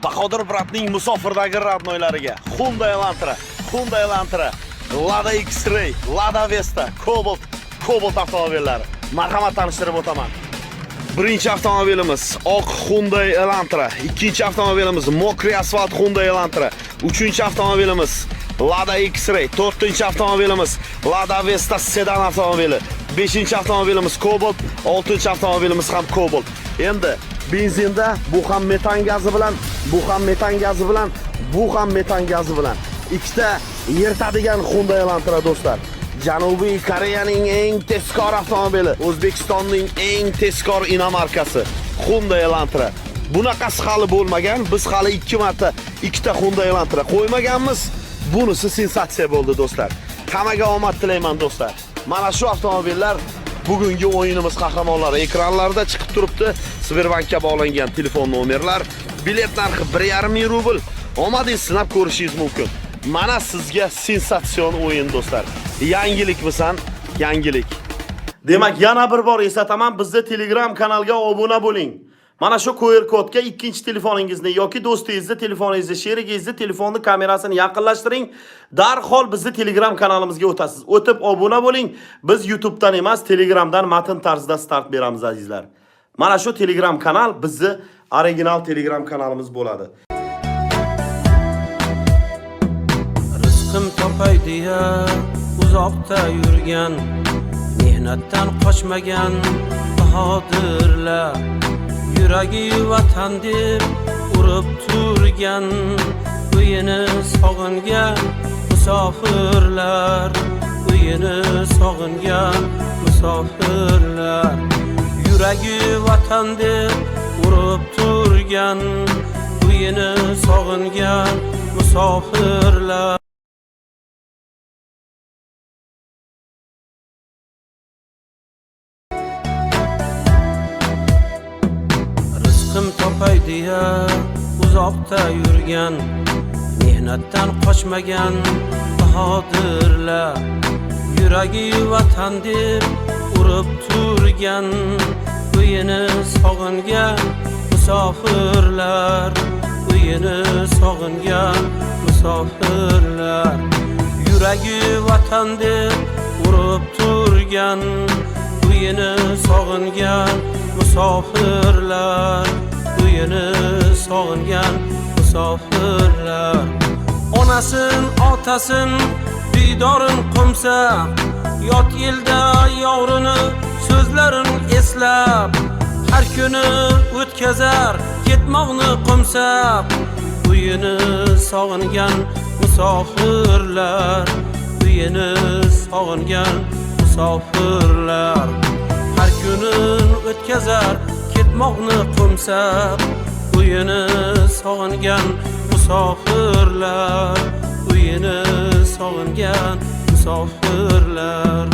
Bahodir bratning musofirdagi radnoylariga Hyundai Elantra, Lada X-Ray, Lada Vesta, Cobalt avtomobillari. Marhamat tanishtirib o'taman. Birinchi avtomobilimiz oq Hyundai Elantra, ikkinchi avtomobilimiz mokriy asfalt Hyundai Elantra, uchinchi avtomobilimiz Lada X-Ray, to'rtinchi avtomobilimiz Lada Vesta sedan avtomobili, beshinchi avtomobilimiz Cobalt, oltinchi avtomobilimiz ham Cobalt. Endi benzinda bu ham metan gazi bilan, bu ham metan gazi bilan, bu ham metan gazi bilan. Ikkita yirtadigan Hyundai Elantra do'stlar. Janubiy Koreyaning eng tezkor avtomobili, O'zbekistonning eng tezkor inomarkasi Hyundai Elantra. Bunaqasi hali bo'lmagan. Biz hali 2 marta ikkita Hyundai Elantra qo'ymaganmiz. Bunisi sensatsiya bo'ldi do'stlar. Hammaga omad tilayman do'stlar. Mana shu avtomobillar bugungi o'yinimiz qahramonlari. Ekranlarda chiqib turibdi. Sberbankka bog'langan telefon nomerlar, bilet narxi 1,5 ming rubl. Omadingiz sinab ko'rishingiz mumkin. Mana sizga sensatsion o'yin do'stlar. Yangilikmisan? Yangilik. Demak, yana bir bor esataman, bizni Telegram kanalga obuna bo'ling. Mana shu QR kodga ikkinchi telefoningizni yoki do'stingizni telefoningizni, sherigingizni telefonni kamerasini yaqinlashtiring. Darhol bizni Telegram kanalimizga o'tasiz. O'tib obuna bo'ling. Biz YouTube'dan emas, Telegramdan matn tarzida start beramiz azizlar. Mana shu Telegram kanal bizni original Telegram kanalimiz bo'ladi. Rizqim topay deya uzoqda yurgan, mehnatdan qochmagan bahodirlar, yuragi vatan deb urib turgan, uyini sog'ingan musofirlar, uyini sog'ingan musofirlar, yuragi vatan deb urib turgan, uyini sog'ingan musofirlar. Rizqim topay deya uzoqda yurgan, mehnatdan qochmagan bahodirlar, yuragi vatan deb urib turgan, uyini sog'ingan musofirlar, uyini sog'ingan musofirlar, yuragi vatan deb urib turgan, uyini sog'ingan musofirlar, uyini sog'ingan musofirlar. Onasin, otasin, didorin qumsa, yot yilda yovrini so'zlarin eslab, har kuni o'tkazar ketmoqni qumsab, uyini sog'ingan musofirlar, uyini sog'ingan musofirlar, har kuni o'tkazar ketmoqni qumsab, uyini sog'ingan musofirlar, uyini sog'ingan musofirlar.